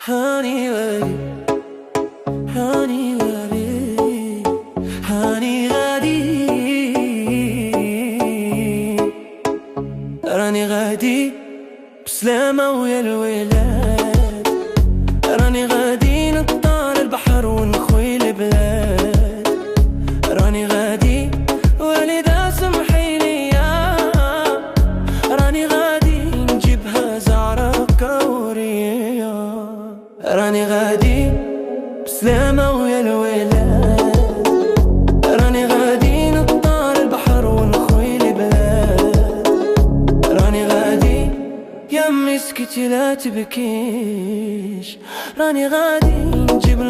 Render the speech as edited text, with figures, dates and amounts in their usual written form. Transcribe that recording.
هاني غادي، هاني غادي، هاني غادي، راني غادي بسلامة ويا الولاد، راني غادي نطلع للبحر ونخوي البلاد، راني غادي والدها سمحي ليا، راني غادي نجيبها زعرة كورية، راني غادي بسلامة ويا الولاد، راني غادي نطلع للبحر ونخوي البلاد، راني غادي يا امي اسكتي لا تبكيش، راني غادي نجيب